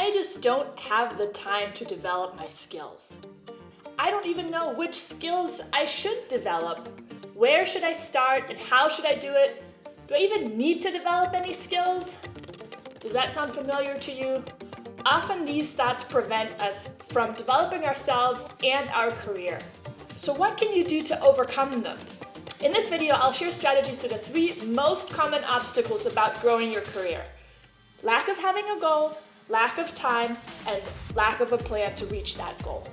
I just don't have the time to develop my skills. I don't even know which skills I should develop. Where should I start and how should I do it? Do I even need to develop any skills? Does that sound familiar to you? Often these thoughts prevent us from developing ourselves and our career. So what can you do to overcome them? In this video, I'll share strategies to the 3 most common obstacles about growing your career. Lack of having a goal, lack of time, and lack of a plan to reach that goal.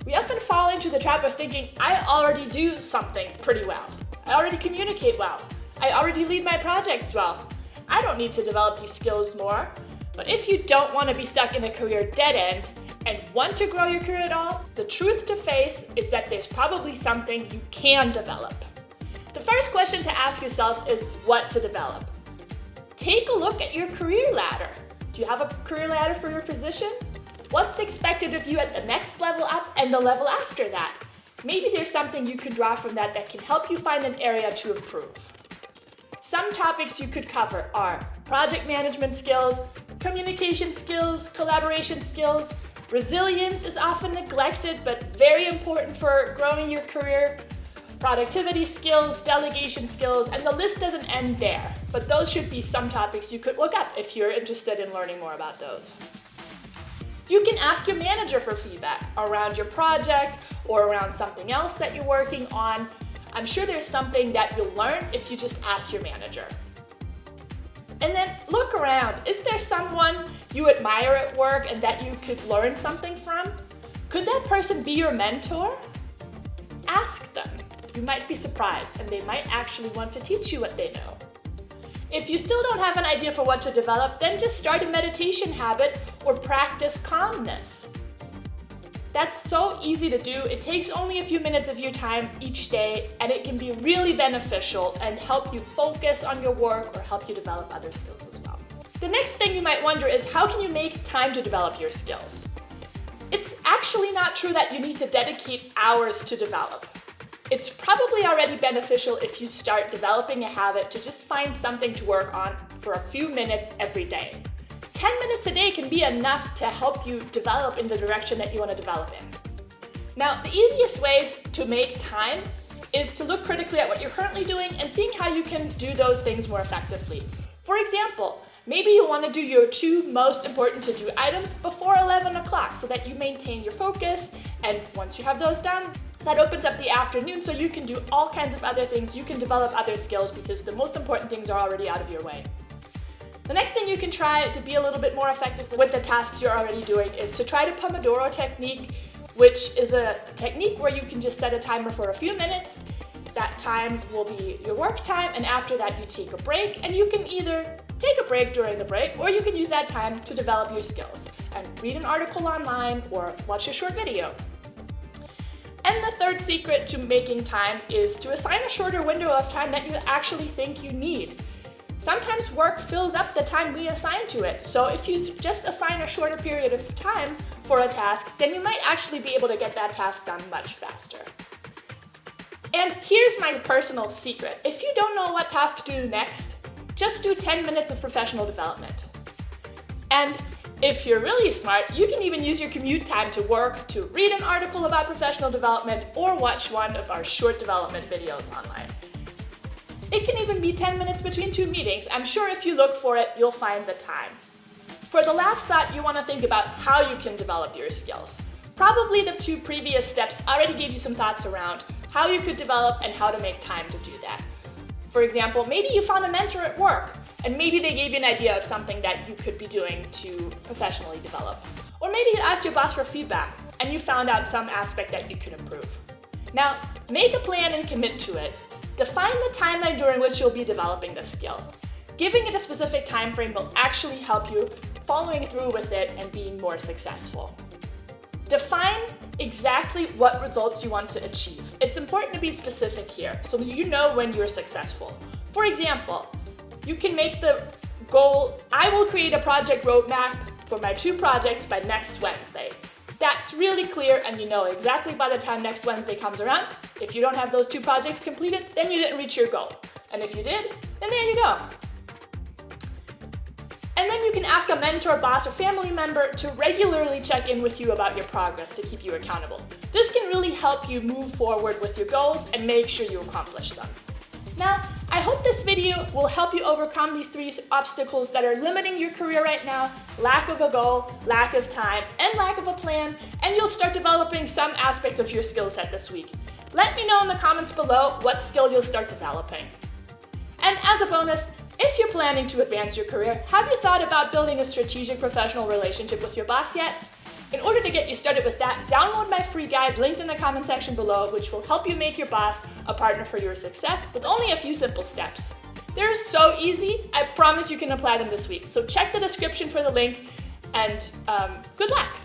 We often fall into the trap of thinking, I already do something pretty well. I already communicate well. I already lead my projects well. I don't need to develop these skills more. But if you don't want to be stuck in a career dead end and want to grow your career at all, the truth to face is that there's probably something you can develop. The first question to ask yourself is what to develop. Take a look at your career ladder. Do you have a career ladder for your position? What's expected of you at the next level up and the level after that? Maybe there's something you could draw from that can help you find an area to improve. Some topics you could cover are project management skills, communication skills, collaboration skills. Resilience is often neglected but very important for growing your career. Productivity skills, delegation skills, and the list doesn't end there. But those should be some topics you could look up if you're interested in learning more about those. You can ask your manager for feedback around your project or around something else that you're working on. I'm sure there's something that you'll learn if you just ask your manager. And then look around. Is there someone you admire at work and that you could learn something from? Could that person be your mentor? Ask them. You might be surprised, and they might actually want to teach you what they know. If you still don't have an idea for what to develop, then just start a meditation habit or practice calmness. That's so easy to do. It takes only a few minutes of your time each day, and it can be really beneficial and help you focus on your work or help you develop other skills as well. The next thing you might wonder is how can you make time to develop your skills? It's actually not true that you need to dedicate hours to develop. It's probably already beneficial if you start developing a habit to just find something to work on for a few minutes every day. 10 minutes a day can be enough to help you develop in the direction that you want to develop in. Now, the easiest ways to make time is to look critically at what you're currently doing and seeing how you can do those things more effectively. For example, maybe you want to do your 2 most important to-do items before 11 o'clock so that you maintain your focus, and once you have those done, that opens up the afternoon so you can do all kinds of other things. You can develop other skills because the most important things are already out of your way. The next thing you can try to be a little bit more effective with the tasks you're already doing is to try the Pomodoro technique, which is a technique where you can just set a timer for a few minutes. That time will be your work time, and after that you take a break, and you can either take a break during the break or you can use that time to develop your skills and read an article online or watch a short video. And the third secret to making time is to assign a shorter window of time that you actually think you need. Sometimes work fills up the time we assign to it, so if you just assign a shorter period of time for a task, then you might actually be able to get that task done much faster. And here's my personal secret. If you don't know what task to do next, just do 10 minutes of professional development. And if you're really smart, you can even use your commute time to work, to read an article about professional development, or watch one of our short development videos online. It can even be 10 minutes between 2 meetings. I'm sure if you look for it, you'll find the time. For the last thought, you want to think about how you can develop your skills. Probably the 2 previous steps already gave you some thoughts around how you could develop and how to make time to do that. For example, maybe you found a mentor at work, and maybe they gave you an idea of something that you could be doing to professionally develop. Or maybe you asked your boss for feedback, and you found out some aspect that you could improve. Now, make a plan and commit to it. Define the timeline during which you'll be developing this skill. Giving it a specific time frame will actually help you following through with it and being more successful. Define exactly what results you want to achieve. It's important to be specific here so you know when you're successful. For example, you can make the goal, I will create a project roadmap for my 2 projects by next Wednesday. That's really clear, and you know exactly by the time next Wednesday comes around, if you don't have those 2 projects completed, then you didn't reach your goal. And if you did, then there you go. And then you can ask a mentor, boss, or family member to regularly check in with you about your progress to keep you accountable. This can really help you move forward with your goals and make sure you accomplish them. Now, I hope this video will help you overcome these 3 obstacles that are limiting your career right now: lack of a goal, lack of time, and lack of a plan, and you'll start developing some aspects of your skill set this week. Let me know in the comments below what skill you'll start developing. And as a bonus, if you're planning to advance your career, have you thought about building a strategic professional relationship with your boss yet? In order to get you started with that, download my free guide linked in the comment section below, which will help you make your boss a partner for your success with only a few simple steps. They're so easy, I promise you can apply them this week. So check the description for the link, and good luck!